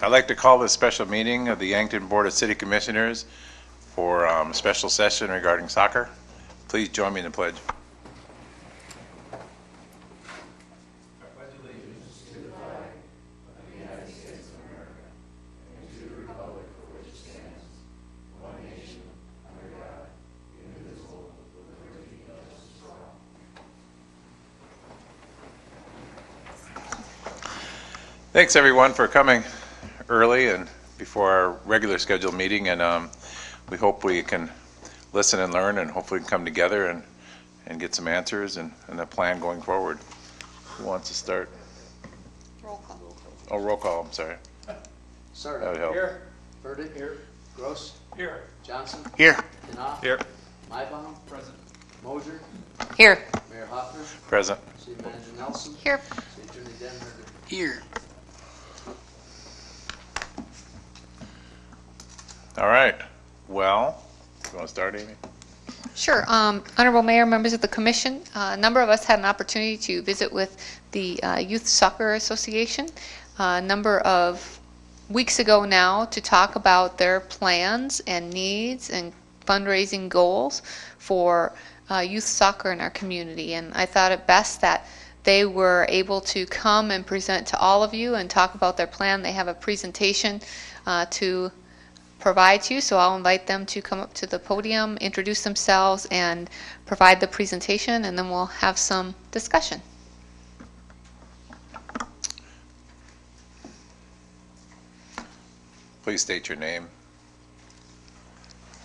I'd like to call this special meeting of the Yankton Board of City Commissioners for a special session regarding soccer. Please join me in the pledge. Thanks everyone for coming early and before our regular scheduled meeting, and we hope we can listen and learn and hopefully come together and get some answers and a plan going forward. Who wants to start? Roll call. Oh, roll call, I'm sorry. Sarda. Here. Burdick. Here. Gross. Here. Johnson. Here. Knopf. Here. Mybaum. Present. Mosier. Here. Mayor Hoffner. Present. City Manager Nelson. Here. City Attorney Denberger. Here. All right. Well, you want to start, Amy? Sure. Honorable Mayor, members of the Commission, a number of us had an opportunity to visit with the Youth Soccer Association a number of weeks ago now to talk about their plans and needs and fundraising goals for youth soccer in our community. And I thought it best that they were able to come and present to all of you and talk about their plan. They have a presentation to provide to you, so I'll invite them to come up to the podium, introduce themselves, and provide the presentation, and then we'll have some discussion. Please state your name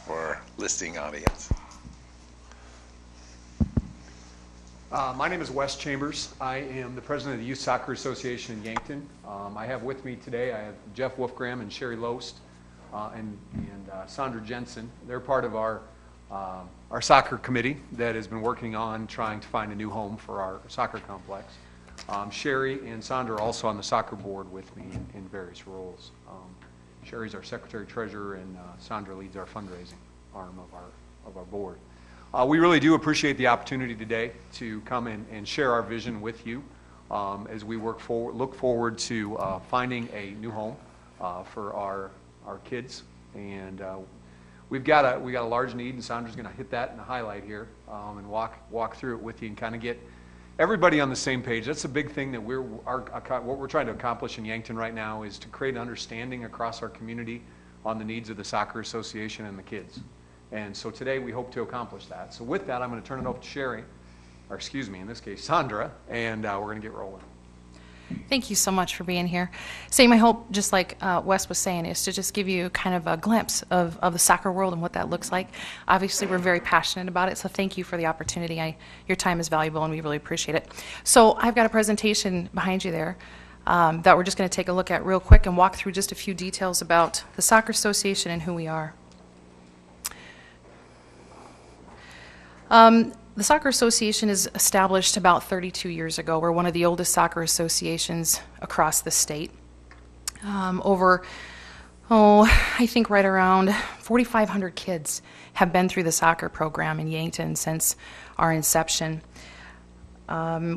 for listening audience. My name is Wes Chambers. I am the president of the Youth Soccer Association in Yankton. I have with me today, I have Jeff Wolfgram and Sherry Loest and Sandra Jensen. They're part of our soccer committee that has been working on trying to find a new home for our soccer complex. Sherry and Sandra are also on the soccer board with me in various roles. Sherry's our secretary treasurer, and Sandra leads our fundraising arm of our board. We really do appreciate the opportunity today to come and share our vision with you as we look forward to finding a new home for our kids. And we've got a large need, and Sandra's going to hit that in a highlight here and walk through it with you and kind of get everybody on the same page. That's a big thing that what we're trying to accomplish in Yankton right now is to create an understanding across our community on the needs of the soccer association and the kids. And so today we hope to accomplish that. So with that, I'm going to turn it over to Sherry, or excuse me, in this case, Sandra, and we're going to get rolling. Thank you so much for being here. My hope, just like Wes was saying, is to just give you kind of a glimpse of the soccer world and what that looks like. Obviously, we're very passionate about it, so thank you for the opportunity. Your time is valuable, and we really appreciate it. So I've got a presentation behind you there that we're just going to take a look at real quick and walk through just a few details about the Soccer Association and who we are. The Soccer Association is established about 32 years ago. We're one of the oldest soccer associations across the state. I think right around 4,500 kids have been through the soccer program in Yankton since our inception.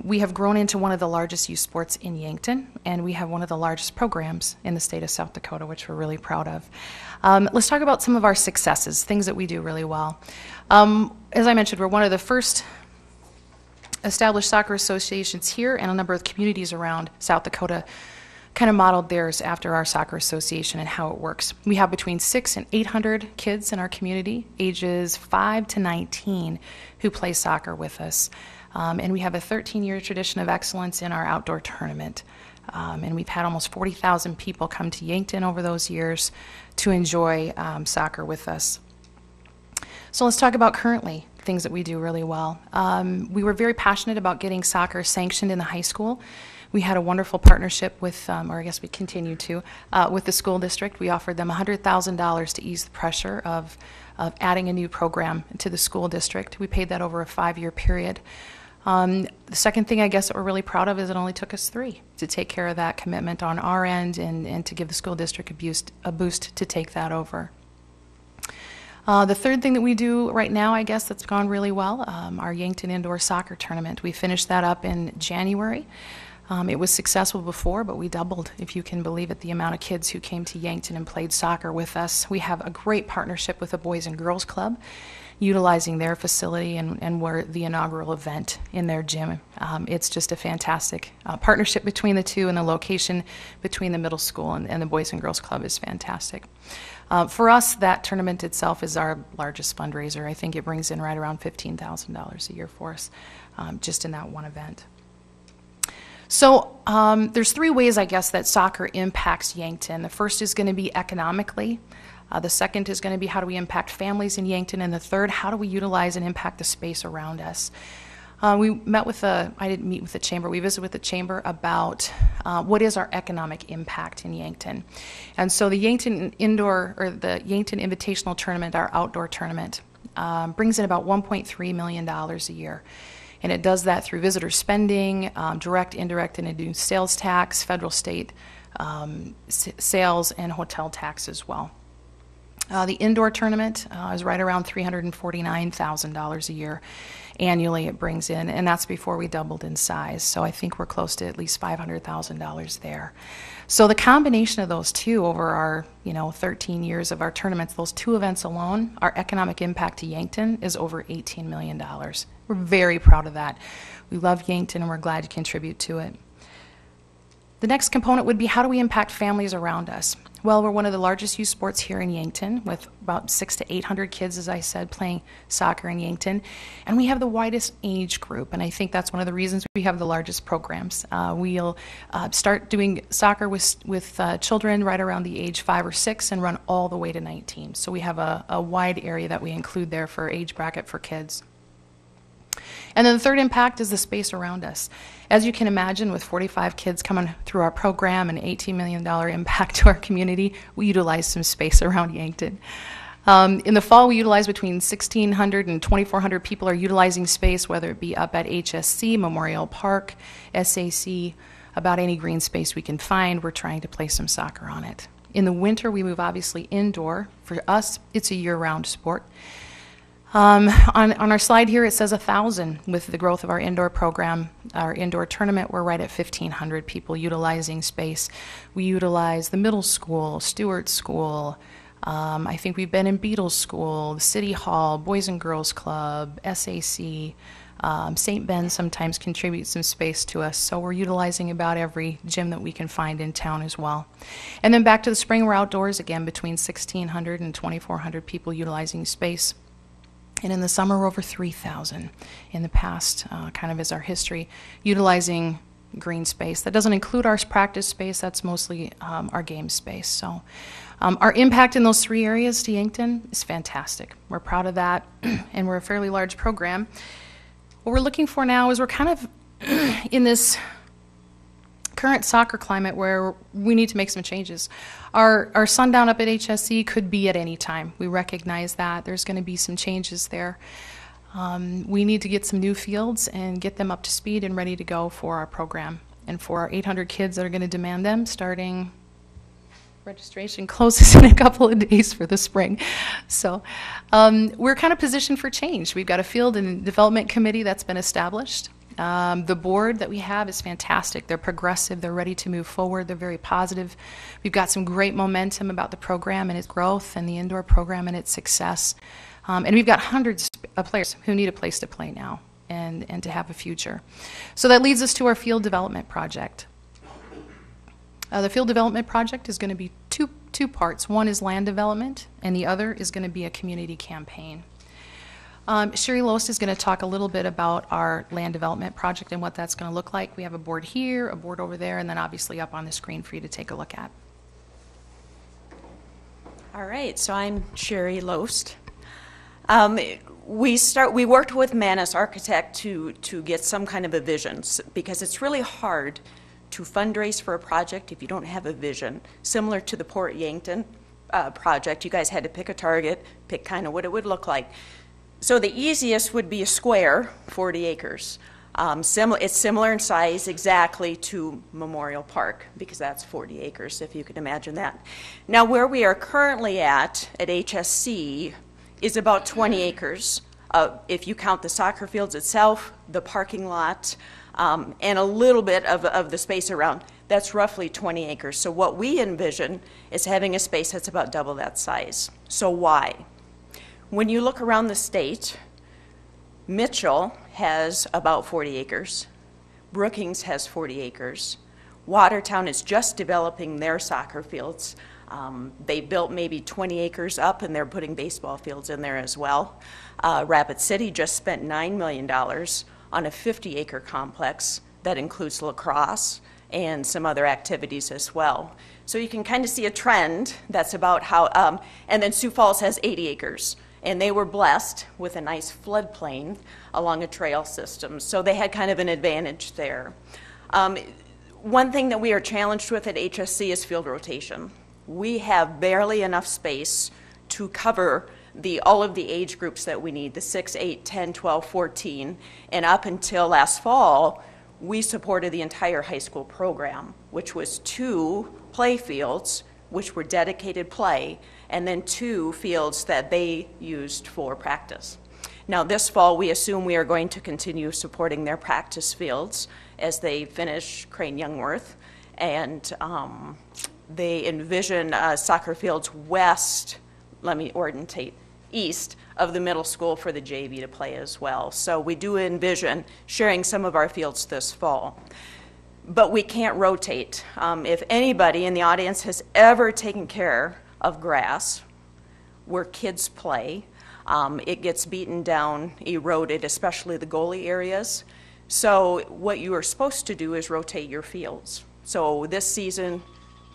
We have grown into one of the largest youth sports in Yankton, and we have one of the largest programs in the state of South Dakota, which we're really proud of. Let's talk about some of our successes, things that we do really well. As I mentioned, we're one of the first established soccer associations here, and a number of communities around South Dakota kind of modeled theirs after our soccer association and how it works. We have between 600 and 800 kids in our community, ages 5 to 19, who play soccer with us. And we have a 13-year tradition of excellence in our outdoor tournament. And we've had almost 40,000 people come to Yankton over those years to enjoy soccer with us. So let's talk about currently things that we do really well. We were very passionate about getting soccer sanctioned in the high school. We had a wonderful partnership with, or I guess we continue to, with the school district. We offered them $100,000 to ease the pressure of adding a new program to the school district. We paid that over a 5-year period. The second thing I guess that we're really proud of is it only took us 3 to take care of that commitment on our end and to give the school district a boost to take that over. The third thing that we do right now, I guess, that's gone really well, our Yankton Indoor Soccer Tournament. We finished that up in January. It was successful before, but we doubled, if you can believe it, the amount of kids who came to Yankton and played soccer with us. We have a great partnership with the Boys and Girls Club, utilizing their facility, and we're the inaugural event in their gym. It's just a fantastic partnership between the two, and the location between the middle school and the Boys and Girls Club is fantastic. For us, that tournament itself is our largest fundraiser. I think it brings in right around $15,000 a year for us, just in that one event. So there's three ways, I guess, that soccer impacts Yankton. The first is going to be economically. The second is going to be how do we impact families in Yankton. And the third, how do we utilize and impact the space around us. We met with I didn't meet with the chamber, we visited with the chamber about what is our economic impact in Yankton. And so the Yankton Indoor, or the Yankton Invitational Tournament, our outdoor tournament, brings in about $1.3 million a year. And it does that through visitor spending, direct, indirect, and induced sales tax, federal, state sales, and hotel tax as well. The indoor tournament is right around $349,000 a year. Annually it brings in, and that's before we doubled in size. So I think we're close to at least $500,000 there. So the combination of those two over our 13 years of our tournaments, those two events alone, our economic impact to Yankton is over $18 million. We're very proud of that. We love Yankton and we're glad to contribute to it. The next component would be how do we impact families around us? Well, we're one of the largest youth sports here in Yankton, with about 600 to 800 kids, as I said, playing soccer in Yankton. And we have the widest age group, and I think that's one of the reasons we have the largest programs. We'll start doing soccer with children right around the age 5 or 6 and run all the way to 19. So we have a wide area that we include there for age bracket for kids. And then the third impact is the space around us. As you can imagine, with 45 kids coming through our program and $18 million impact to our community, we utilize some space around Yankton. In the fall, we utilize between 1,600 and 2,400 people are utilizing space, whether it be up at HSC, Memorial Park, SAC, about any green space we can find. We're trying to play some soccer on it. In the winter, we move obviously indoor. For us, it's a year-round sport. On our slide here, it says 1,000 with the growth of our indoor program. Our indoor tournament, we're right at 1,500 people utilizing space. We utilize the middle school, Stewart School. I think we've been in Beatles School, the City Hall, Boys and Girls Club, SAC. St. Ben sometimes contributes some space to us, so we're utilizing about every gym that we can find in town as well. And then back to the spring, we're outdoors again, between 1,600 and 2,400 people utilizing space. And in the summer, we're over 3,000 in the past, kind of as our history, utilizing green space. That doesn't include our practice space. That's mostly our game space. So our impact in those three areas to Yankton is fantastic. We're proud of that, and we're a fairly large program. What we're looking for now is we're kind of in this current soccer climate where we need to make some changes. Our sundown up at HSC could be at any time. We recognize that. There's going to be some changes there. We need to get some new fields and get them up to speed and ready to go for our program. And for our 800 kids that are going to demand them, starting registration closes in a couple of days for the spring. So we're kind of positioned for change. We've got a field and development committee that's been established. The board that we have is fantastic. They're progressive. They're ready to move forward. They're very positive. We've got some great momentum about the program and its growth, and the indoor program and its success. And we've got hundreds of players who need a place to play now and to have a future. So that leads us to our field development project. The field development project is going to be two parts. One is land development, and the other is going to be a community campaign. Sherry Loest is going to talk a little bit about our land development project and what that's going to look like. We have a board here, a board over there, and then obviously up on the screen for you to take a look at. All right, so I'm Sherry Loest. We worked with Manus Architect to get some kind of a vision, because it's really hard to fundraise for a project if you don't have a vision. Similar to the Port Yankton project, you guys had to pick a target, pick kind of what it would look like. So the easiest would be a square, 40 acres. It's similar in size exactly to Memorial Park, because that's 40 acres, if you can imagine that. Now, where we are currently at HSC, is about 20 acres. If you count the soccer fields itself, the parking lot, and a little bit of the space around, that's roughly 20 acres. So what we envision is having a space that's about double that size. So why? When you look around the state, Mitchell has about 40 acres. Brookings has 40 acres. Watertown is just developing their soccer fields. They built maybe 20 acres up, and they're putting baseball fields in there as well. Rapid City just spent $9 million on a 50-acre complex that includes lacrosse and some other activities as well. So you can kind of see a trend that's about how, and then Sioux Falls has 80 acres. And they were blessed with a nice floodplain along a trail system. So they had kind of an advantage there. One thing that we are challenged with at HSC is field rotation. We have barely enough space to cover all of the age groups that we need, the 6, 8, 10, 12, 14. And up until last fall, we supported the entire high school program, which was 2 play fields, which were dedicated play, and then 2 fields that they used for practice. Now this fall, we assume we are going to continue supporting their practice fields as they finish Crane Youngworth, and they envision soccer fields east of the middle school for the JV to play as well. So we do envision sharing some of our fields this fall. But we can't rotate. If anybody in the audience has ever taken care of grass where kids play, it gets beaten down, eroded, especially the goalie areas. So what you are supposed to do is rotate your fields. So this season,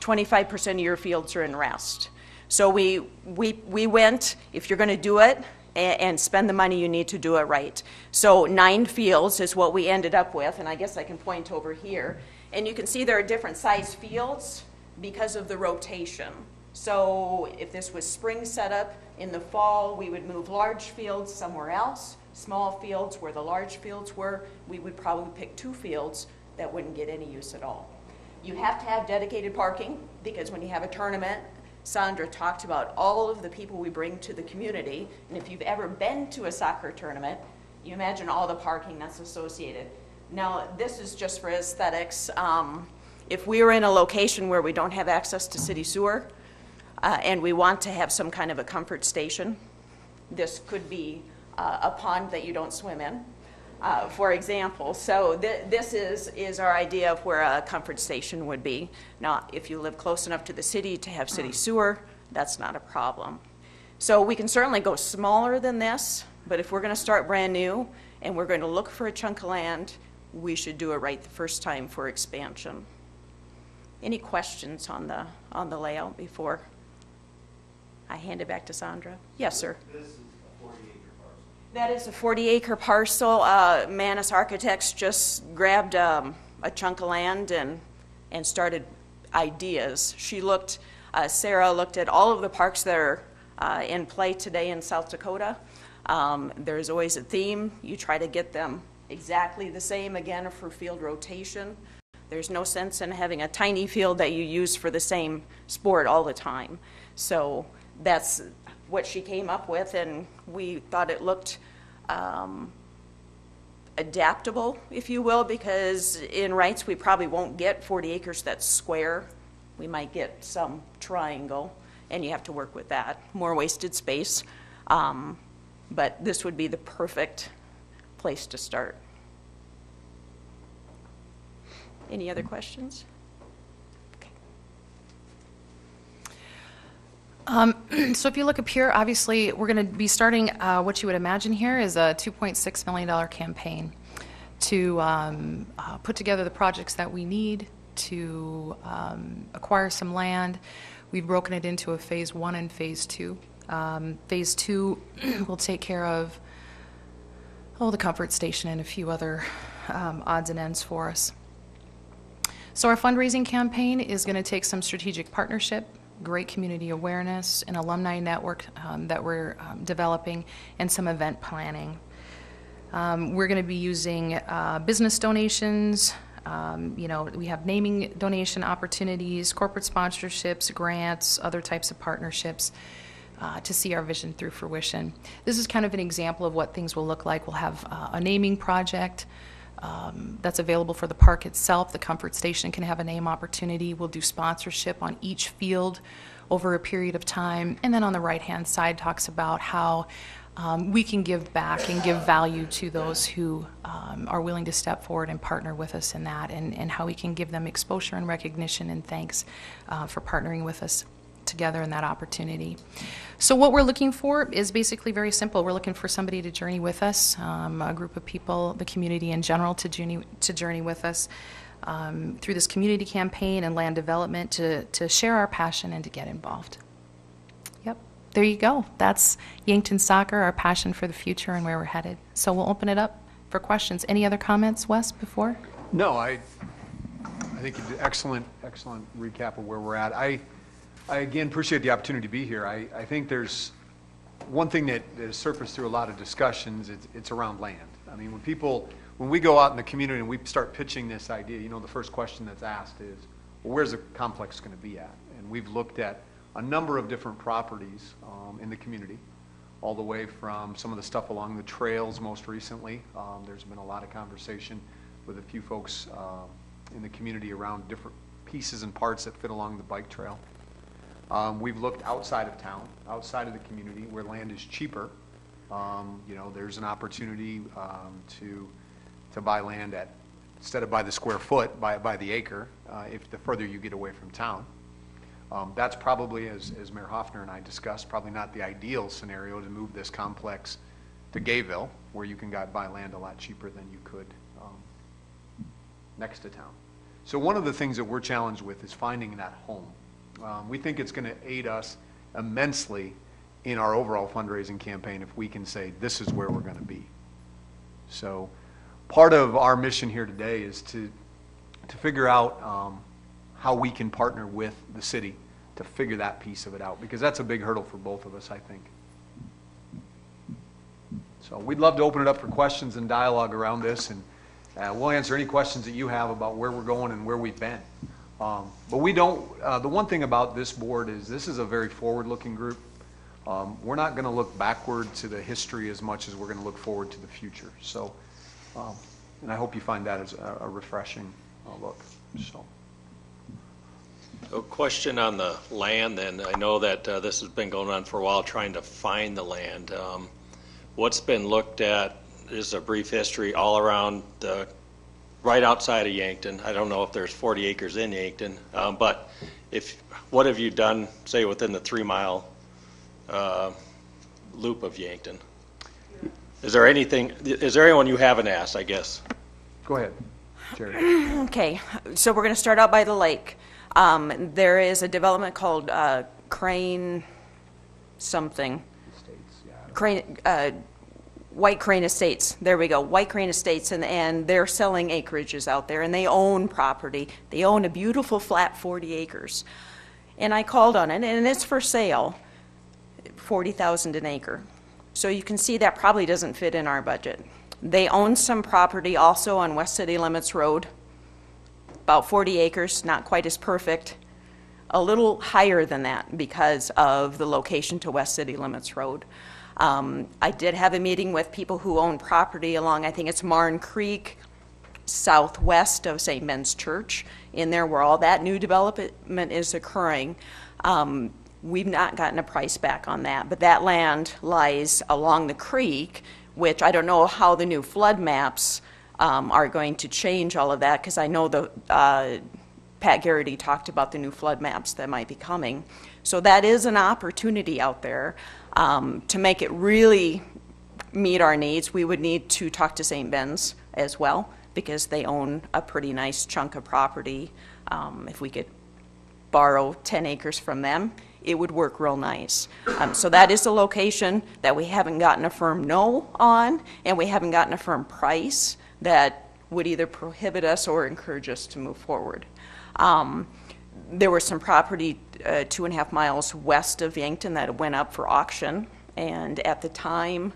25% of your fields are in rest. So we went, if you're going to do it, and spend the money, you need to do it right. So 9 fields is what we ended up with, and I guess I can point over here. And you can see there are different size fields because of the rotation. So if this was spring setup, in the fall we would move large fields somewhere else. Small fields where the large fields were, we would probably pick 2 fields that wouldn't get any use at all. You have to have dedicated parking because when you have a tournament, Sandra talked about all of the people we bring to the community, and if you've ever been to a soccer tournament, you imagine all the parking that's associated. Now, this is just for aesthetics. If we are in a location where we don't have access to city sewer, and we want to have some kind of a comfort station, this could be a pond that you don't swim in, for example. So this is our idea of where a comfort station would be. Now, if you live close enough to the city to have city sewer, that's not a problem. So we can certainly go smaller than this, but if we're going to start brand new and we're going to look for a chunk of land, we should do it right the first time for expansion. Any questions on the layout before I hand it back to Sandra? Yes, sir. This is a 40-acre parcel. That is a 40-acre parcel. Manis Architects just grabbed a chunk of land and started ideas. Sarah looked at all of the parks that are in play today in South Dakota. There's always a theme. You try to get them exactly the same again for field rotation. There's no sense in having a tiny field that you use for the same sport all the time. So that's what she came up with, and we thought it looked adaptable, if you will, because in Wrights we probably won't get 40 acres that's square. We might get some triangle, and you have to work with that. More wasted space, but this would be the perfect place to start. Any other questions? So if you look up here, obviously we're going to be starting what you would imagine here is a $2.6 million campaign to put together the projects that we need to acquire some land. We've broken it into a phase 1 and phase 2. Phase 2 will take care of the comfort station and a few other odds and ends for us. So our fundraising campaign is going to take some strategic partnership, great community awareness, an alumni network that we're developing, and some event planning. We're going to be using business donations. We have naming donation opportunities, corporate sponsorships, grants, other types of partnerships. to see our vision through fruition. This is kind of an example of what things will look like. We'll have a naming project that's available for the park itself. The Comfort Station can have a name opportunity. We'll do sponsorship on each field over a period of time. And then on the right-hand side talks about how we can give back and give value to those who are willing to step forward and partner with us in that, and how we can give them exposure and recognition and thanks for partnering with us together in that opportunity. So what we're looking for is basically very simple. We're looking for somebody to journey with us, a group of people, the community in general, to journey with us through this community campaign and land development, to share our passion and to get involved. Yep, there you go. That's Yankton Soccer, our passion for the future and where we're headed. So we'll open it up for questions. Any other comments, Wes, before? No, I think you did excellent recap of where we're at. I again appreciate the opportunity to be here. I think there's one thing that has surfaced through a lot of discussions. It's around land. I mean, when we go out in the community and we start pitching this idea, you know, the first question that's asked is, well, where's the complex going to be at? And we've looked at a number of different properties in the community, all the way from some of the stuff along the trails most recently. There's been a lot of conversation with a few folks in the community around different pieces and parts that fit along the bike trail. We've looked outside of town, outside of the community, where land is cheaper. You know, there's an opportunity to buy land at, instead of by the square foot, by the acre, if the further you get away from town. That's probably, as Mayor Hoffner and I discussed, probably not the ideal scenario to move this complex to Gayville, where you can buy land a lot cheaper than you could next to town. So one of the things that we're challenged with is finding that home. We think it's going to aid us immensely in our overall fundraising campaign if we can say this is where we're going to be. So part of our mission here today is to figure out how we can partner with the city to figure that piece of it out, because that's a big hurdle for both of us, I think. So we'd love to open it up for questions and dialogue around this, and we'll answer any questions that you have about where we're going and where we've been. But we don't, the one thing about this board is this is a very forward-looking group. We're not going to look backward to the history as much as we're going to look forward to the future. So, and I hope you find that as a refreshing look. So. A question on the land, and I know that this has been going on for a while, trying to find the land. What's been looked at is a brief history all around right outside of Yankton. I don't know if there's 40 acres in Yankton, but what have you done, say, within the 3-mile loop of Yankton? Is there anyone you haven't asked, I guess? Go ahead, Jerry. Okay, so we're going to start out by the lake. There is a development called Crane something. White Crane Estates. There we go. White Crane Estates, and they're selling acreages out there, and they own property. They own a beautiful flat 40 acres. And I called on it, and it's for sale, $40,000 an acre. So you can see that probably doesn't fit in our budget. They own some property also on West City Limits Road, about 40 acres, not quite as perfect, a little higher than that because of the location to West City Limits Road. I did have a meeting with people who own property along, I think it's Marn Creek, southwest of St. Ben's Church, in there where all that new development is occurring. We've not gotten a price back on that, but that land lies along the creek, which I don't know how the new flood maps are going to change all of that, because I know Pat Garrity talked about the new flood maps that might be coming. So that is an opportunity out there. To make it really meet our needs, we would need to talk to St. Ben's as well, because they own a pretty nice chunk of property. If we could borrow 10 acres from them, it would work real nice. So that is a location that we haven't gotten a firm no on, and we haven't gotten a firm price that would either prohibit us or encourage us to move forward. There was some property 2.5 miles west of Yankton that went up for auction, and at the time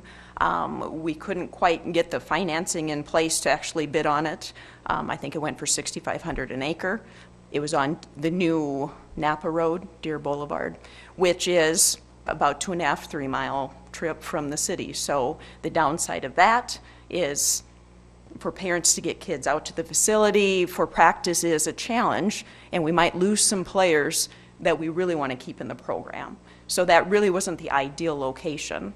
we couldn't quite get the financing in place to actually bid on it. I think it went for $6,500 an acre. It was on the new Napa Road, Deer Boulevard, which is about 2.5, 3 mile trip from the city. So the downside of that is for parents to get kids out to the facility for practice is a challenge, and we might lose some players that we really want to keep in the program. So that really wasn't the ideal location.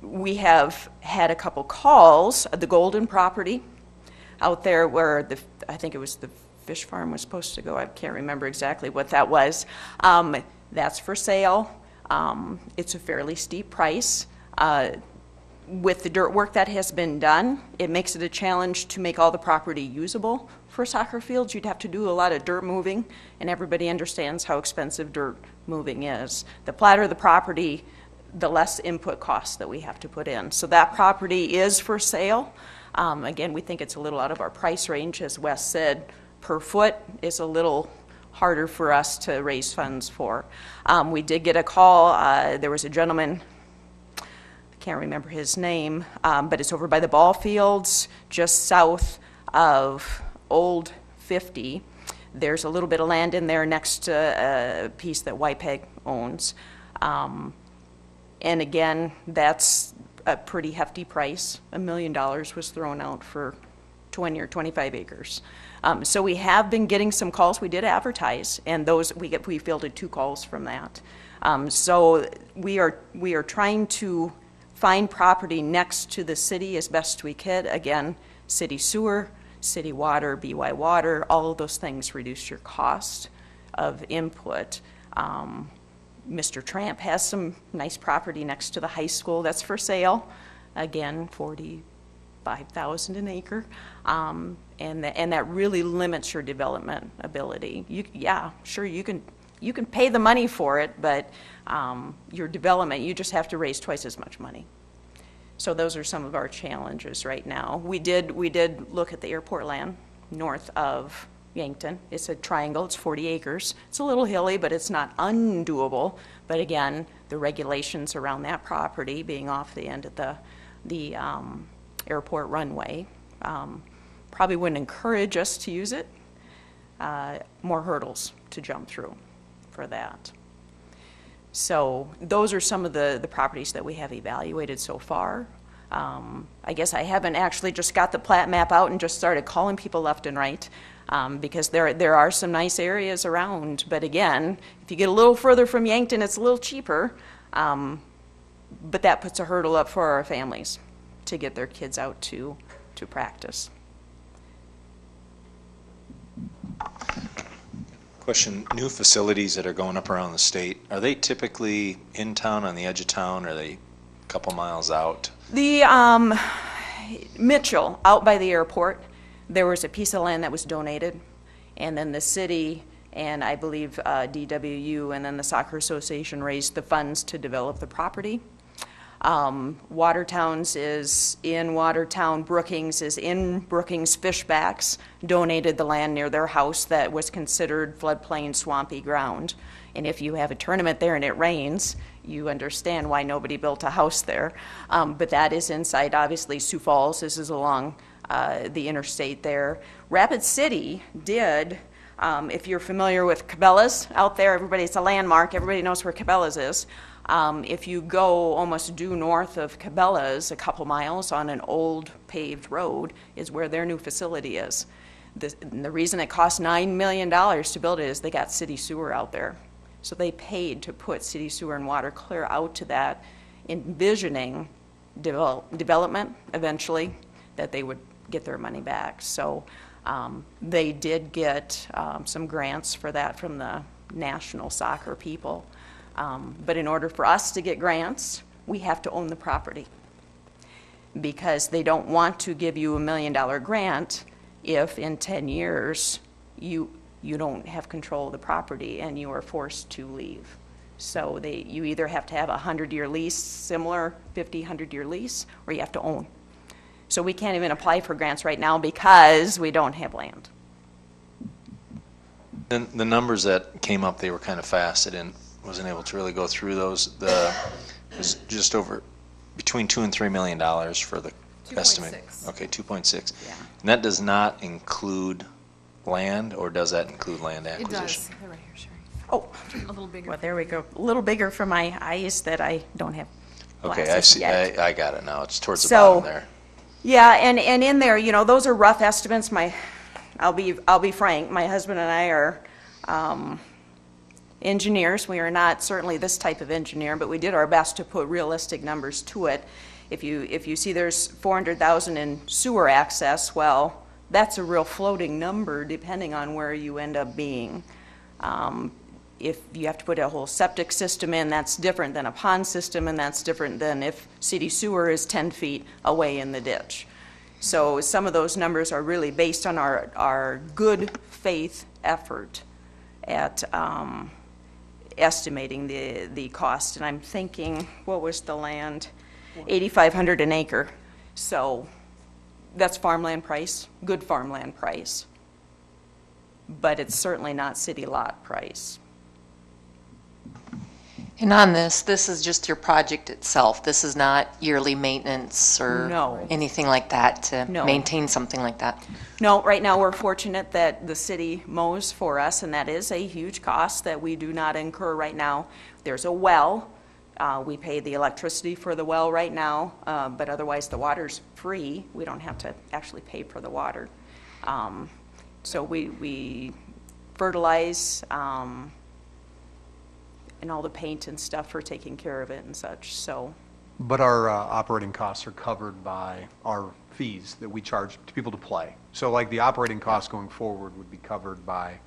We have had a couple calls, the Golden property out there where I think it was the fish farm was supposed to go. I can't remember exactly what that was. That's for sale. It's a fairly steep price. With the dirt work that has been done, it makes it a challenge to make all the property usable for soccer fields. You'd have to do a lot of dirt moving, and everybody understands how expensive dirt moving is. The flatter the property, the less input costs that we have to put in. So that property is for sale. Again, we think it's a little out of our price range. As Wes said, per foot is a little harder for us to raise funds for. We did get a call. There was a gentleman, can't remember his name, but it's over by the ball fields, just south of Old 50. There's a little bit of land in there next to a piece that YPEG owns. And again, that's a pretty hefty price. $1 million was thrown out for 20 or 25 acres. So we have been getting some calls. We did advertise, and those we fielded 2 calls from that. So we are trying to find property next to the city as best we could. Again, city sewer, city water, BY water, all of those things reduce your cost of input. Mr. Tramp has some nice property next to the high school that's for sale. Again, $45,000 an acre. And that really limits your development ability. Yeah, sure, you can pay the money for it, but your development, you just have to raise twice as much money. So those are some of our challenges right now. We did look at the airport land north of Yankton. It's a triangle, it's 40 acres. It's a little hilly, but it's not undoable. But again, the regulations around that property being off the end of the airport runway probably wouldn't encourage us to use it. More hurdles to jump through for that. So those are some of the properties that we have evaluated so far. I guess I haven't actually just got the plat map out and just started calling people left and right because there are some nice areas around. But again, if you get a little further from Yankton, it's a little cheaper. But that puts a hurdle up for our families to get their kids out to practice. Question, new facilities that are going up around the state, are they typically in town, on the edge of town, or are they a couple miles out? The Mitchell, out by the airport, there was a piece of land that was donated, and then the city and I believe DWU and then the Soccer Association raised the funds to develop the property. Watertowns is in Watertown, Brookings is in Brookings. Fishbacks donated the land near their house that was considered floodplain swampy ground. And if you have a tournament there and it rains, you understand why nobody built a house there. But that is inside, obviously, Sioux Falls. This is along the interstate there. Rapid City did, if you're familiar with Cabela's out there, it's a landmark. Everybody knows where Cabela's is. If you go almost due north of Cabela's, a couple miles on an old paved road, is where their new facility is. The reason it cost $9 million to build it is they got city sewer out there. So they paid to put city sewer and water clear out to that, envisioning development eventually, that they would get their money back. So they did get some grants for that from the national soccer people. But in order for us to get grants, we have to own the property, because they don't want to give you $1 million grant if in 10 years you don't have control of the property and you are forced to leave. So you either have to have a 100-year lease, similar 100-year lease, or you have to own. So we can't even apply for grants right now because we don't have land. And the numbers that came up, they were kind of fast. I wasn't able to really go through those. It was just over between $2 and $3 million for the estimate. 2.6. Okay, 2.6. Yeah. And that does not include land, or does that include land acquisition? It does. They're right here, Sherry. Oh, A little bigger. well, there we go. A little bigger for my eyes that I don't have Okay, I glasses see, yet. I got it now. It's towards the So- bottom there. Yeah, and in there, you know, those are rough estimates. I'll be frank, my husband and I are engineers. We are not certainly this type of engineer, but we did our best to put realistic numbers to it. If you see there's 400,000 in sewer access, well, that's a real floating number depending on where you end up being. If you have to put a whole septic system in, that's different than a pond system, and that's different than if city sewer is 10 feet away in the ditch. So some of those numbers are really based on our good faith effort at estimating the cost. And I'm thinking, what was the land? $8,500 an acre. So that's farmland price, good farmland price. But it's certainly not city lot price. And on this is just your project itself. This is not yearly maintenance or No. anything like that to No. maintain something like that. No, right now we're fortunate that the city mows for us, and that is a huge cost that we do not incur right now. There's a well. We pay the electricity for the well right now, but otherwise the water's free. We don't have to actually pay for the water. So we fertilize, and all the paint and stuff for taking care of it and such, so. But our operating costs are covered by our fees that we charge to people to play. So like the operating costs going forward would be covered by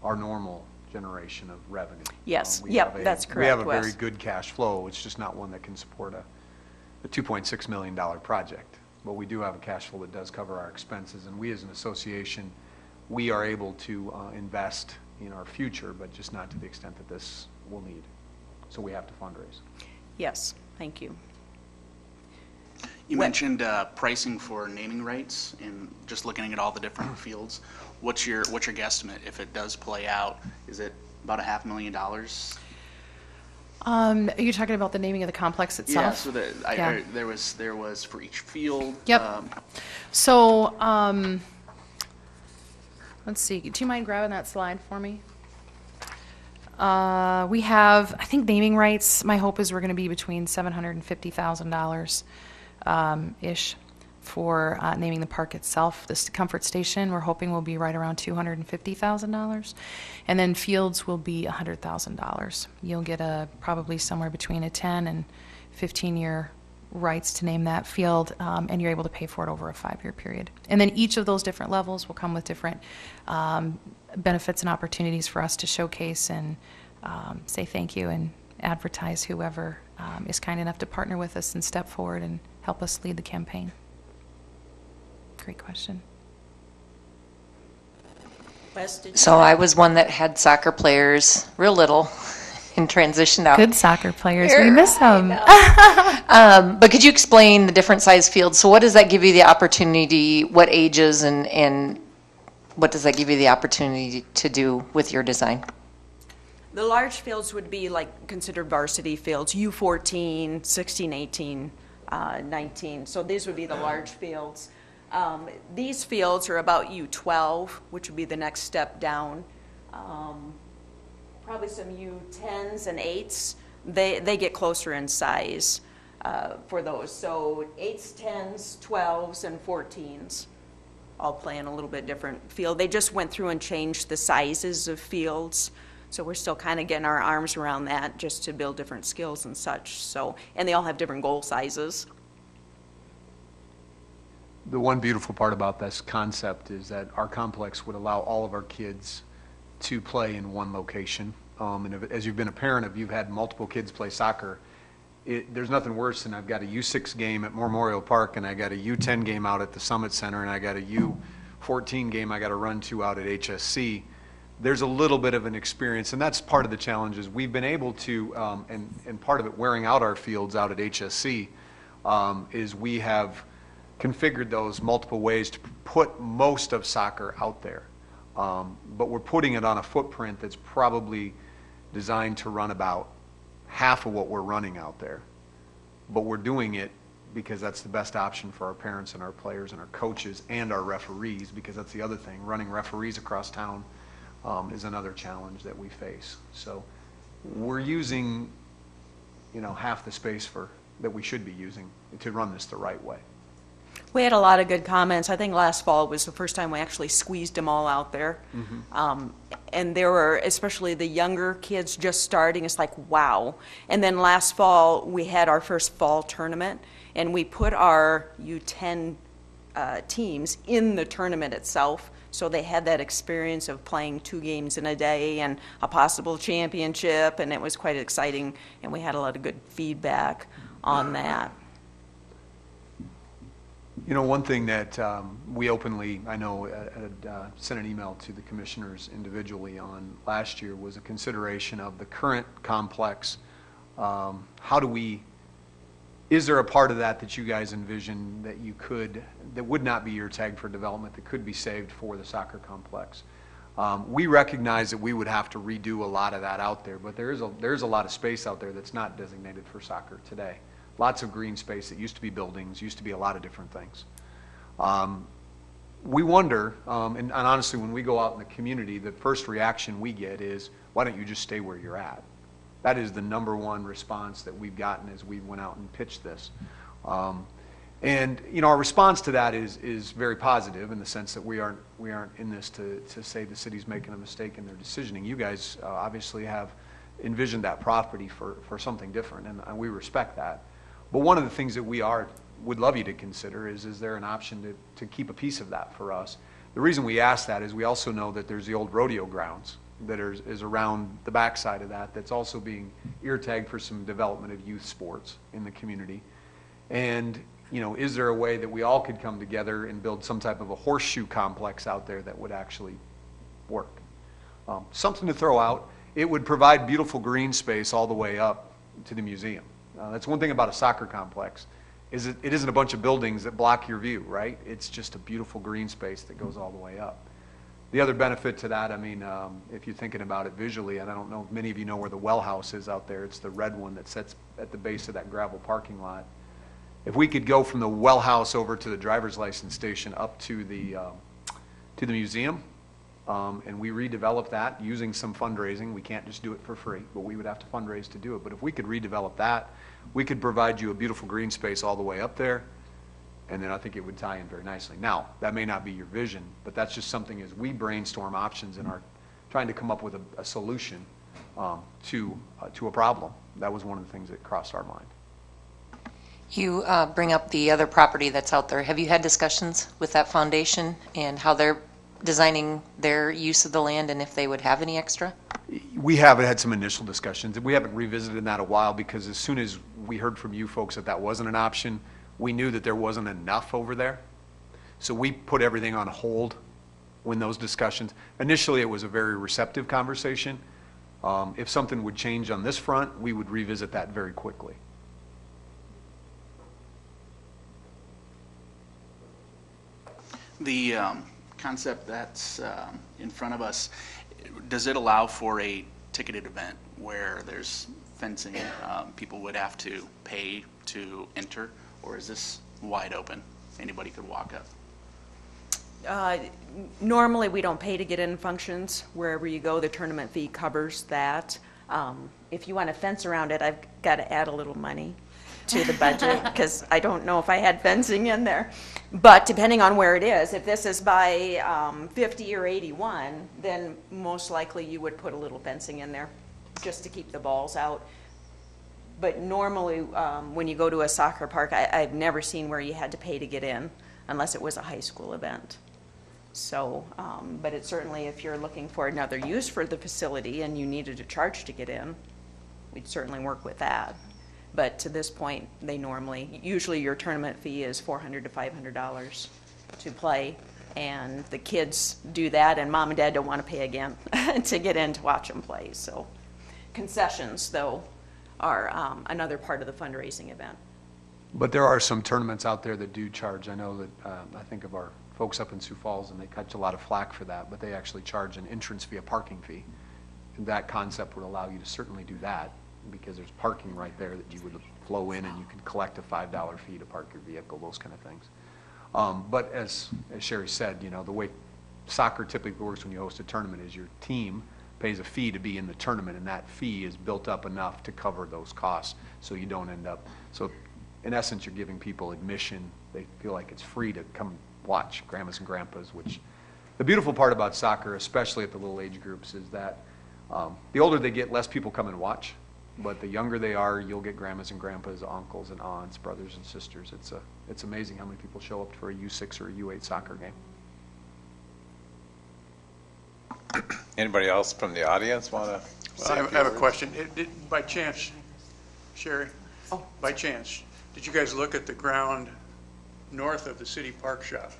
our normal generation of revenue. Yes, We yep, have a- that's We have a correct, very Wes. good cash flow. It's just not one that can support a $2.6 million project. But we do have a cash flow that does cover our expenses. And we as an association, we are able to invest in our future, but just not to the extent that this will need. So we have to fundraise. Yes, thank you. You mentioned pricing for naming rights and just looking at all the different fields. What's your guesstimate if it does play out? Is it about $500,000? Are you talking about the naming of the complex itself? Yeah. So Yeah. there was for each field. Yep. So, let's see, do you mind grabbing that slide for me? We have, I think naming rights, my hope is we're gonna be between $750,000 ish for naming the park itself. This Comfort Station, we're hoping will be right around $250,000. And then fields will be $100,000. You'll get probably somewhere between a 10 and 15-year rights to name that field, and you're able to pay for it over a 5-year period. And then each of those different levels will come with different benefits and opportunities for us to showcase and say thank you and advertise whoever is kind enough to partner with us and step forward and help us lead the campaign. Great question. Wes, did you? So I was one that had soccer players, real little, and transitioned out. Good soccer players. We miss them. But could you explain the different size fields? So what does that give you the opportunity, what ages, and what does that give you the opportunity to do with your design? The large fields would be like considered varsity fields, U14, 16, 18, 19. So these would be the large fields. These fields are about U12, which would be the next step down. Probably some U10s and 8s. They get closer in size for those. So 8s, 10s, 12s, and 14s all play in a little bit different field. They just went through and changed the sizes of fields. So we're still kind of getting our arms around that just to build different skills and such. So, and they all have different goal sizes. The one beautiful part about this concept is that our complex would allow all of our kids to play in one location. As you've been a parent, if you've had multiple kids play soccer, there's nothing worse than I've got a U6 game at Memorial Park and I got a U10 game out at the Summit Center and I got a U14 game I got to run to out at HSC. There's a little bit of an experience, and that's part of the challenges. We've been able to, and part of it wearing out our fields out at HSC, is we have configured those multiple ways to put most of soccer out there. But we're putting it on a footprint that's probably designed to run about half of what we're running out there. But we're doing it because that's the best option for our parents and our players and our coaches and our referees, because that's the other thing, running referees across town is another challenge that we face. So we're using, half the space that we should be using to run this the right way. We had a lot of good comments. I think last fall was the first time we actually squeezed them all out there. And there were, especially the younger kids just starting, it's like, wow. And then last fall, we had our first fall tournament, and we put our U10 teams in the tournament itself. So they had that experience of playing 2 games in a day and a possible championship, and it was quite exciting, and we had a lot of good feedback on that. One thing that we openly, I know, sent an email to the commissioners individually on last year was a consideration of the current complex. Is there a part of that you guys envision that would not be your tag for development, that could be saved for the soccer complex? We recognize that we would have to redo a lot of that out there, but there's a lot of space out there that's not designated for soccer today. Lots of green space that used to be buildings, used to be a lot of different things. We wonder, and honestly, when we go out in the community, the first reaction we get is, why don't you just stay where you're at? That is the number one response that we've gotten as we went out and pitched this. And our response to that is very positive in the sense that we aren't in this to say the city's making a mistake in their decisioning. You guys obviously have envisioned that property for something different, and we respect that. But one of the things that we would love you to consider is there an option to keep a piece of that for us? The reason we ask that is we also know that there's the old rodeo grounds that is around the backside of that's also being ear tagged for some development of youth sports in the community. And is there a way that we all could come together and build some type of a horseshoe complex out there that would actually work? Something to throw out. It would provide beautiful green space all the way up to the museum. That's one thing about a soccer complex, is it isn't a bunch of buildings that block your view, right? It's just a beautiful green space that goes all the way up. The other benefit to that, if you're thinking about it visually, and I don't know if many of you know where the well house is out there, it's the red one that sits at the base of that gravel parking lot. If we could go from the well house over to the driver's license station up to the museum, and we redevelop that using some fundraising. We can't just do it for free, but we would have to fundraise to do it. But if we could redevelop that, we could provide you a beautiful green space all the way up there, and then I think it would tie in very nicely. Now, that may not be your vision, but that's just something as we brainstorm options and are trying to come up with a solution to a problem. That was one of the things that crossed our mind. You bring up the other property that's out there. Have you had discussions with that foundation and how they're designing their use of the land and if they would have any extra? We have had some initial discussions, and we haven't revisited that a while because as soon as we heard from you folks that wasn't an option, we knew that there wasn't enough over there. So we put everything on hold when those discussions, initially it was a very receptive conversation. If something would change on this front, we would revisit that very quickly. The concept that's in front of us, does it allow for a ticketed event where there's fencing, people would have to pay to enter, or is this wide open? Anybody could walk up? Normally, we don't pay to get in functions. Wherever you go, the tournament fee covers that. If you want to fence around it, I've got to add a little money to the budget because I don't know if I had fencing in there. But depending on where it is, if this is by 50 or 81, then most likely you would put a little fencing in there just to keep the balls out. But normally, when you go to a soccer park, I've never seen where you had to pay to get in unless it was a high school event. So, but it certainly, if you're looking for another use for the facility and you needed to charge to get in, we'd certainly work with that. But to this point, usually your tournament fee is $400 to $500 to play, and the kids do that, and mom and dad don't want to pay again to get in to watch them play. So concessions, though, are another part of the fundraising event. But there are some tournaments out there that do charge. I know that I think of our folks up in Sioux Falls, and they catch a lot of flack for that, but they actually charge an entrance fee, a parking fee. And that concept would allow you to certainly do that, because there's parking right there that you would flow in and you could collect a $5 fee to park your vehicle, those kind of things. But as Sherry said, the way soccer typically works when you host a tournament is your team pays a fee to be in the tournament, and that fee is built up enough to cover those costs, so you don't end up, so in essence, you're giving people admission. They feel like it's free to come watch grandmas and grandpas, which the beautiful part about soccer, especially at the little age groups, is that the older they get, less people come and watch, but the younger they are, you'll get grandmas and grandpas, uncles and aunts, brothers and sisters. It's amazing how many people show up for a U6 or a U8 soccer game. Anybody else from the audience want to say I have a question. By chance, Sherry, by chance, did you guys look at the ground north of the city park shop?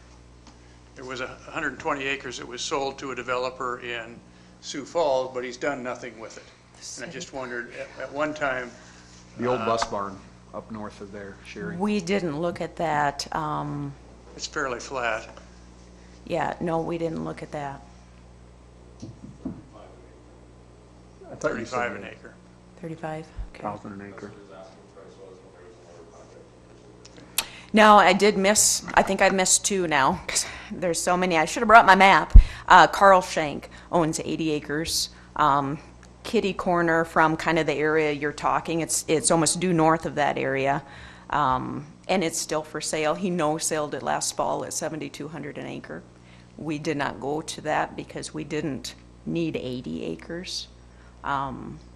There was 120 acres that was sold to a developer in Sioux Falls, but he's done nothing with it. And I just wondered, at one time, The old bus barn up north of there, Sherry. We didn't look at that. it's fairly flat. Yeah, no, we didn't look at that. I thought you 35 said an acre. 35? Okay. 1,000 an acre. No, I did miss, I think I missed two now, 'cause there's so many. I should have brought my map. Carl Schenk owns 80 acres. Kitty Corner from kind of the area you're talking, it's almost due north of that area. And it's still for sale. He no-saled it last fall at $7,200 an acre. We did not go to that because we didn't need 80 acres.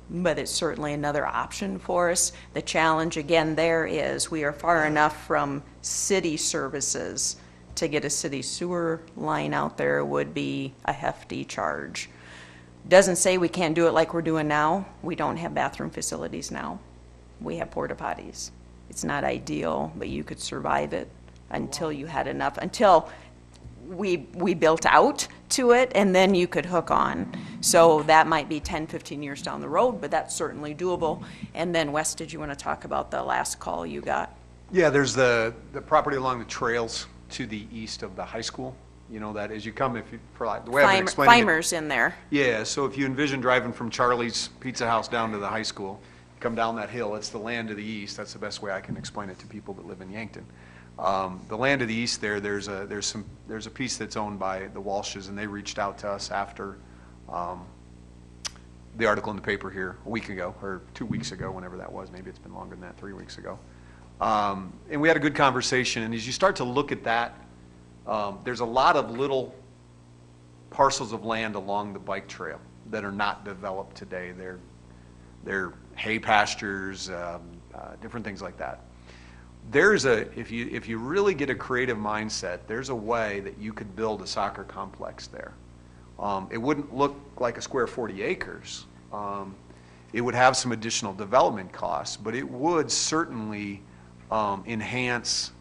But it's certainly another option for us. The challenge again there is we are far enough from city services to get a city sewer line out there would be a hefty charge. Doesn't say we can't do it like we're doing now. We don't have bathroom facilities now. We have porta potties. It's not ideal, but you could survive it until you had enough, until we built out to it, and then you could hook on. So that might be 10, 15 years down the road, but that's certainly doable. And then Wes, did you want to talk about the last call you got? Yeah, there's the property along the trails to the east of the high school. You know, that as you come, if you, for like, the way I've been explaining it. Fimers in there. Yeah, so if you envision driving from Charlie's Pizza House down to the high school, come down that hill, it's the land to the east. That's the best way I can explain it to people that live in Yankton. The land to the east there's a piece that's owned by the Walshes, and they reached out to us after the article in the paper here a week ago, or 2 weeks ago, whenever that was. Maybe it's been longer than that, 3 weeks ago. And we had a good conversation, and as you start to look at that, there's a lot of little parcels of land along the bike trail that are not developed today. They're hay pastures, different things like that. If you really get a creative mindset, there's a way that you could build a soccer complex there. It wouldn't look like a square 40 acres. It would have some additional development costs, but it would certainly enhance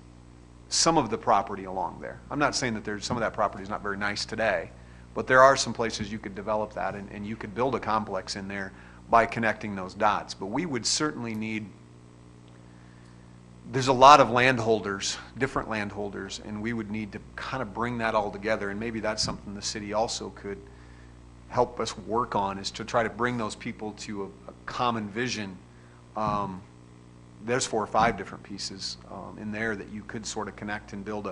some of the property along there. I'm not saying that some of that property is not very nice today, but there are some places you could develop that, and you could build a complex in there by connecting those dots. But we would certainly need, there's a lot of landholders, different landholders, and we would need to kind of bring that all together, and maybe that's something the city also could help us work on, is to try to bring those people to a common vision. There's 4 or 5 different pieces in there that you could sort of connect and build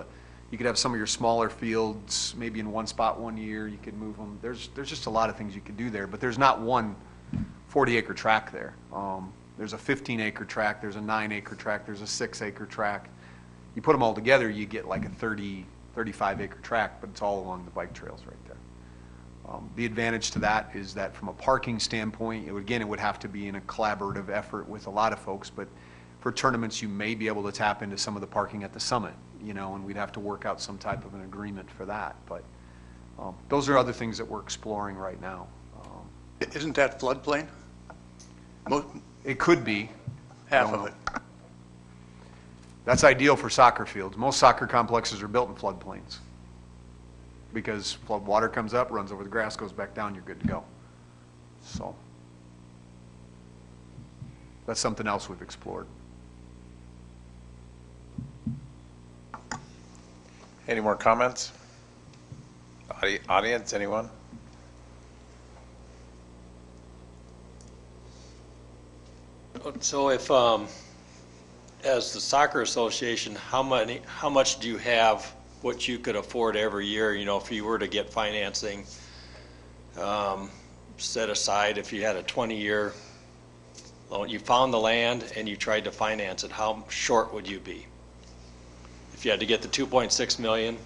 you could have some of your smaller fields maybe in one spot one year, you could move them. There's just a lot of things you could do there, but there's not one 40-acre tract there. There's a 15-acre tract, there's a 9-acre tract, there's a 6-acre tract. You put them all together, you get like a 35-acre tract, but it's all along the bike trails right there. The advantage to that is that from a parking standpoint, it would have to be in a collaborative effort with a lot of folks, but for tournaments, you may be able to tap into some of the parking at the summit, and we'd have to work out some type of an agreement for that. But those are other things that we're exploring right now. Isn't that floodplain? It could be. Half of it. That's ideal for soccer fields. Most soccer complexes are built in floodplains because flood water comes up, runs over the grass, goes back down, you're good to go. So that's something else we've explored. Any more comments? Audience, anyone? So if, as the soccer association, how much do you have what you could afford every year, you know, if you were to get financing set aside, if you had a 20-year loan, you found the land and you tried to finance it, how short would you be? If you had to get the 2.6 million?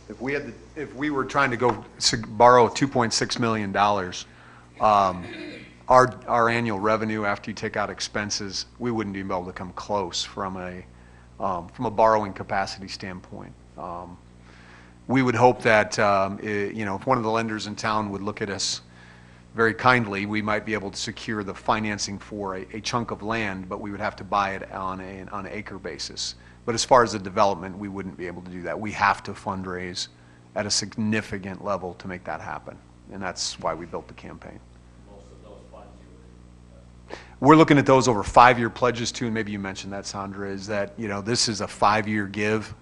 If we were trying to go borrow $2.6 million, our annual revenue after you take out expenses, we wouldn't even be able to come close from a borrowing capacity standpoint. We would hope that, you know, if one of the lenders in town would look at us very kindly, we might be able to secure the financing for a chunk of land, but we would have to buy it on an acre basis. But as far as the development, we wouldn't be able to do that. We have to fundraise at a significant level to make that happen, and that's why we built the campaign. Most of those funds We're looking at those over 5-year pledges too, and maybe you mentioned that, Sandra, is that, you know, this is a 5-year give.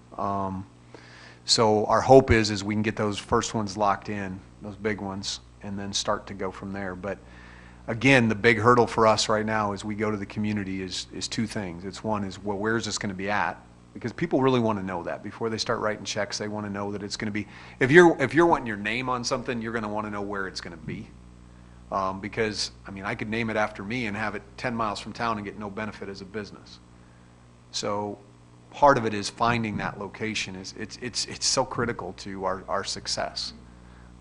So our hope is we can get those first ones locked in, those big ones, and then start to go from there. But again, the big hurdle for us right now as we go to the community is two things. It's one is, well, where is this going to be at? Because people really want to know that before they start writing checks. They want to know that it's going to be. If you're wanting your name on something, you're going to want to know where it's going to be. Because I mean, I could name it after me and have it 10 miles from town and get no benefit as a business. So part of it is finding that location. It's so critical to our success.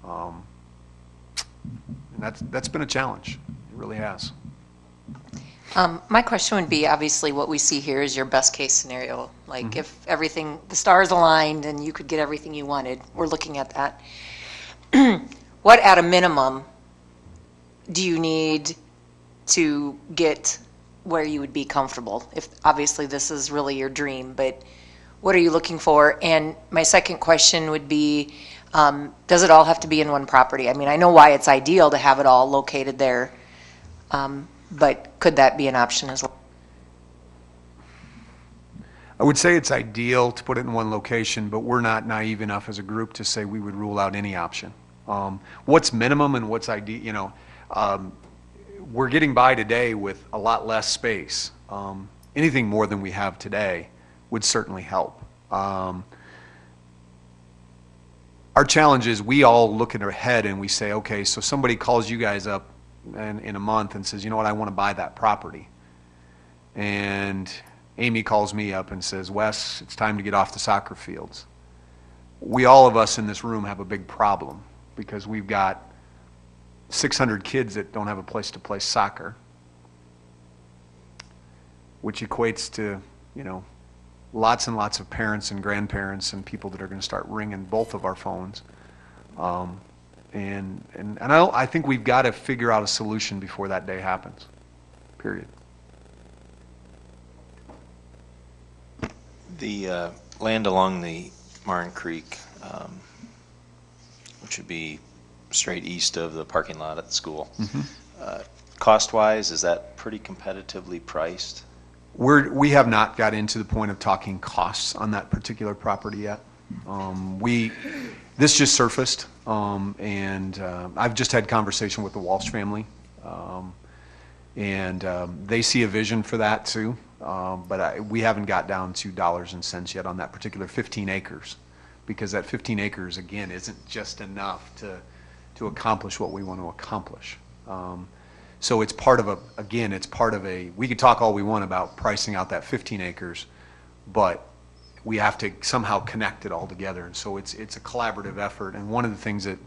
And that's been a challenge. It really has. My question would be, obviously, what we see here is your best case scenario. Like if everything, the stars aligned and you could get everything you wanted, we're looking at that. What, at a minimum, do you need to get where you would be comfortable? If obviously this is really your dream, but what are you looking for? And my second question would be, does it all have to be in one property? I mean, I know why it's ideal to have it all located there, but could that be an option as well? I would say it's ideal to put it in one location, but we're not naive enough as a group to say we would rule out any option. What's minimum and what's ideal, you know, we're getting by today with a lot less space. Anything more than we have today would certainly help. Our challenge is we all look ahead and we say, okay, so somebody calls you guys up in a month and says, you know what, I want to buy that property. And Amy calls me up and says, Wes, it's time to get off the soccer fields. All of us in this room have a big problem because we've got 600 kids that don't have a place to play soccer, which equates to, you know, lots and lots of parents and grandparents and people that are going to start ringing both of our phones. And I think we've got to figure out a solution before that day happens, period. The land along the Martin Creek, which would be straight east of the parking lot at the school, cost-wise, is that pretty competitively priced? We have not got into the point of talking costs on that particular property yet. This just surfaced, and I've just had conversation with the Walsh family, and they see a vision for that too, but we haven't got down to dollars and cents yet on that particular 15 acres, because that 15 acres, again, isn't just enough to accomplish what we want to accomplish. So it's part of we could talk all we want about pricing out that 15 acres, but we have to somehow connect it all together. And so it's a collaborative effort. And one of the things that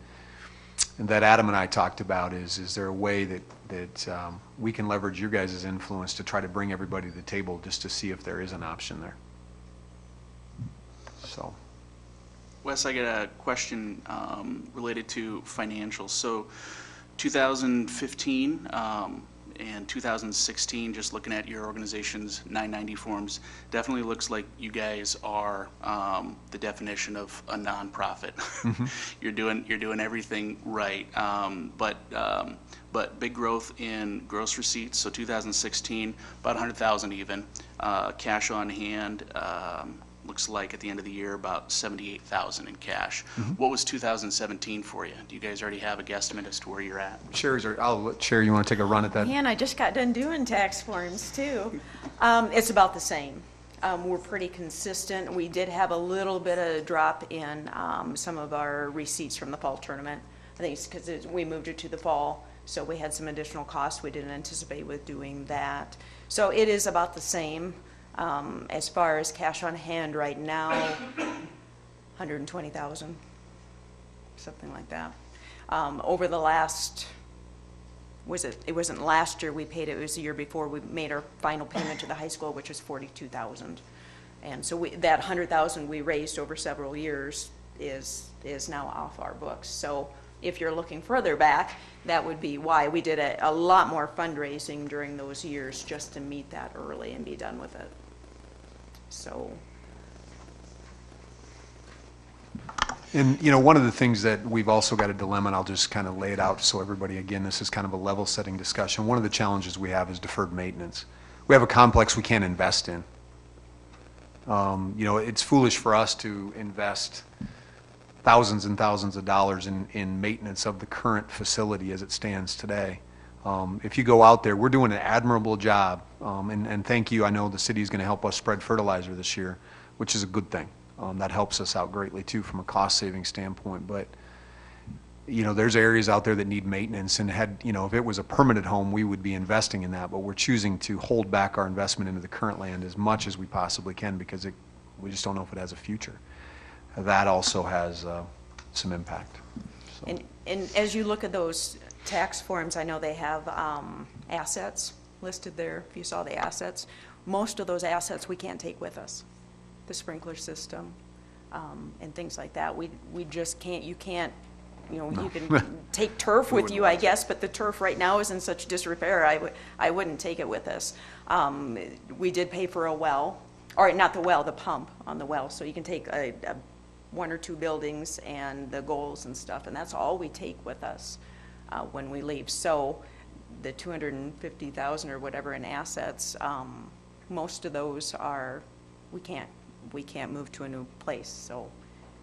Adam and I talked about is there a way that we can leverage your guys' influence to try to bring everybody to the table just to see if there is an option there. So. Wes, I got a question related to financials. So 2015 and 2016, just looking at your organization's 990 forms, definitely looks like you guys are the definition of a nonprofit. You're doing everything right, but big growth in gross receipts. So 2016, about 100,000 even. Cash on hand. Looks like at the end of the year about 78,000 in cash. What was 2017 for you? Do you guys already have a guesstimate as to where you're at? I'll let Sherry, you want to take a run at that? Man, I just got done doing tax forms too. It's about the same. were pretty consistent. We did have a little bit of a drop in some of our receipts from the fall tournament. I think it's because we moved it to the fall, so we had some additional costs we didn't anticipate with doing that. So it is about the same. As far as cash on hand right now, 120,000, something like that. Over the last, it wasn't last year we paid it, it was the year before we made our final payment to the high school, which was 42,000. And so that 100,000 we raised over several years is now off our books. So if you're looking further back, that would be why we did a lot more fundraising during those years just to meet that early and be done with it. So. And, you know, one of the things that we've also got a dilemma, and I'll just kind of lay it out so everybody, again, this is kind of a level-setting discussion. One of the challenges we have is deferred maintenance. We have a complex we can't invest in. You know, it's foolish for us to invest thousands and thousands of dollars in maintenance of the current facility as it stands today. If you go out there, we're doing an admirable job, and thank you. I know the city is going to help us spread fertilizer this year, which is a good thing. That helps us out greatly too from a cost-saving standpoint. But you know, there's areas out there that need maintenance, and you know, if it was a permanent home, we would be investing in that. But we're choosing to hold back our investment into the current land as much as we possibly can because we just don't know if it has a future. That also has some impact. So. And as you look at those tax forms, I know they have assets listed there, if you saw the assets. Most of those assets we can't take with us. The sprinkler system and things like that. We just can't, you can't, you know, you can take turf with you, I guess, but the turf right now is in such disrepair, I wouldn't take it with us. We did pay for a well, or not the well, the pump on the well, so you can take one or two buildings and the goals and stuff, and that's all we take with us when we leave. So the 250,000 or whatever in assets, most of those are, we can't move to a new place, so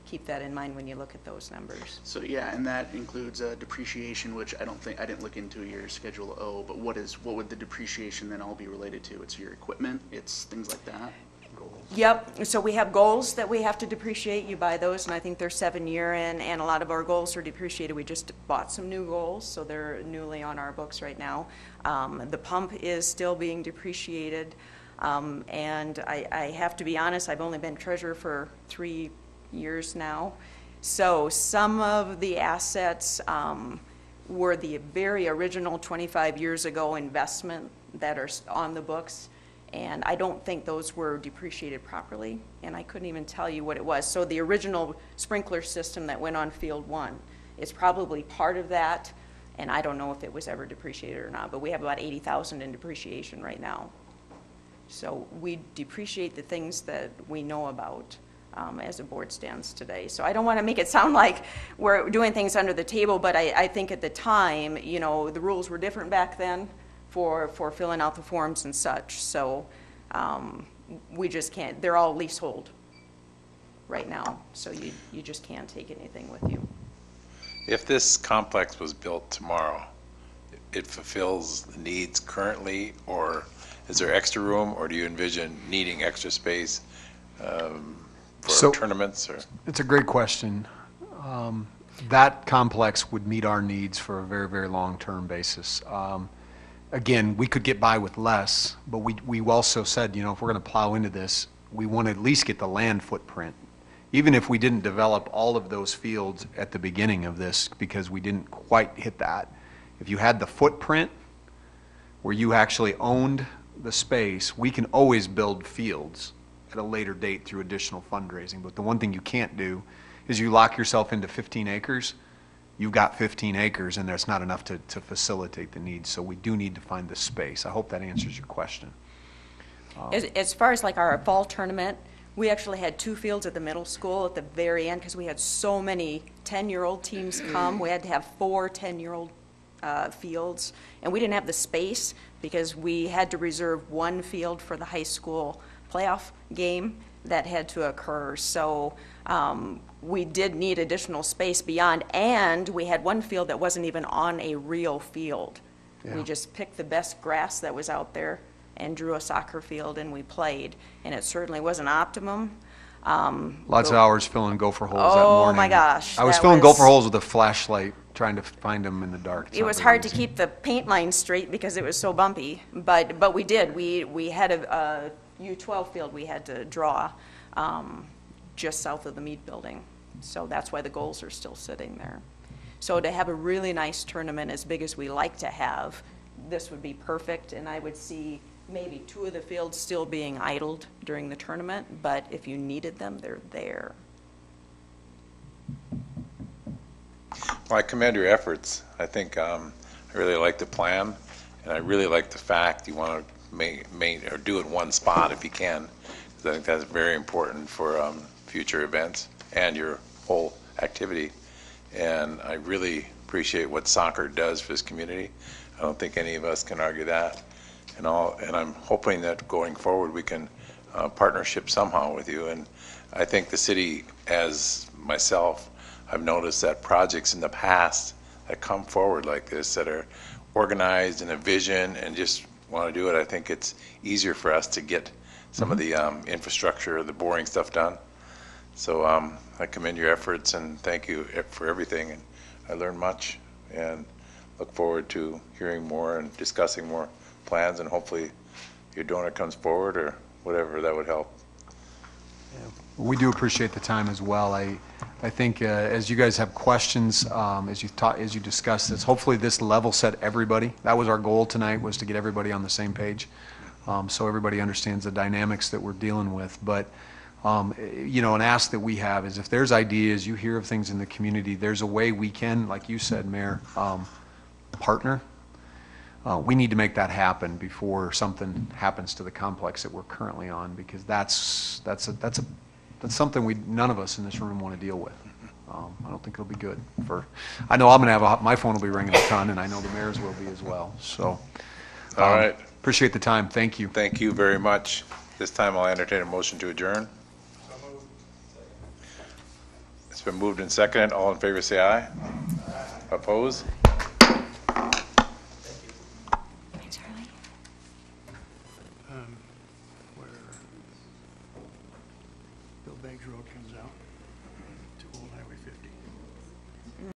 keep that in mind when you look at those numbers. So yeah, and that includes depreciation, which I didn't look into your Schedule O, but what would the depreciation then all be related to? It's your equipment, it's things like that? Yep, so we have goals that we have to depreciate. You buy those, and I think they're 7-year, and a lot of our goals are depreciated. We just bought some new goals, so they're newly on our books right now. The pump is still being depreciated, and I have to be honest, I've only been treasurer for 3 years now. So some of the assets were the very original 25 years ago investment that are on the books. And I don't think those were depreciated properly, and I couldn't even tell you what it was. So the original sprinkler system that went on Field 1 is probably part of that, and I don't know if it was ever depreciated or not, but we have about 80,000 in depreciation right now. So we depreciate the things that we know about as a board stands today. So I don't want to make it sound like we're doing things under the table, but I think at the time, you know, the rules were different back then for filling out the forms and such. So we just can't, they're all leasehold right now. So you just can't take anything with you. If this complex was built tomorrow, it fulfills the needs currently, or is there extra room, or do you envision needing extra space for tournaments? Or? It's a great question. That complex would meet our needs for a very, very long-term basis. Again, we could get by with less, but we also said, you know, if we're going to plow into this, we want to at least get the land footprint. Even if we didn't develop all of those fields at the beginning of this because we didn't quite hit that, if you had the footprint where you actually owned the space, we can always build fields at a later date through additional fundraising. But the one thing you can't do is you lock yourself into 15 acres. You've got 15 acres, and there's not enough to facilitate the needs. So we do need to find the space. I hope that answers your question. As far as like our fall tournament, we actually had 2 fields at the middle school at the very end because we had so many 10-year-old teams come. We had to have 4 10-year-old fields, and we didn't have the space because we had to reserve 1 field for the high school playoff game that had to occur. So we did need additional space beyond, and we had 1 field that wasn't even on a real field. Yeah. We just picked the best grass that was out there and drew a soccer field and we played. And it certainly wasn't optimum. Lots of hours filling gopher holes that Oh, morning. my gosh, I was that filling was- gopher holes with a flashlight, trying to find them in the dark. It's It not was very hard to easy. keep the paint line straight because it was so bumpy, but we did. We had a U12 field we had to draw just south of the Mead Building. So that's why the goals are still sitting there. So to have a really nice tournament as big as we like to have, this would be perfect, and I would see maybe 2 of the fields still being idled during the tournament, but if you needed them, they're there. Well, I commend your efforts. I think I really like the plan, and I really like the fact you want to do it one spot if you can. 'Cause I think that's very important for future events and your whole activity. And I really appreciate what soccer does for this community. I don't think any of us can argue that. And I'm hoping that going forward we can partnership somehow with you. And I think the city, as myself, I've noticed that projects in the past that come forward like this that are organized in a vision and just want to do it, I think it's easier for us to get some of the infrastructure, the boring stuff done. So I commend your efforts and thank you for everything. And I learned much and look forward to hearing more and discussing more plans, and hopefully your donor comes forward or whatever, that would help. We do appreciate the time as well. I think as you guys have questions, as you discuss this, hopefully this level set everybody. That was our goal tonight, was to get everybody on the same page, so everybody understands the dynamics that we're dealing with. But an ask that we have is if there's ideas, you hear of things in the community, there's a way we can, like you said, Mayor, partner. We need to make that happen before something happens to the complex that we're currently on, because that's something none of us in this room want to deal with. I don't think it'll be good I know I'm going to have my phone will be ringing a ton, and I know the mayor's will be as well. So, All right. Appreciate the time. Thank you. Thank you very much. This time I'll entertain a motion to adjourn. It's been moved and seconded. All in favor say aye. Oppose? Thanks, Harley. Where Bill Beggs Road comes out to Old Highway 50.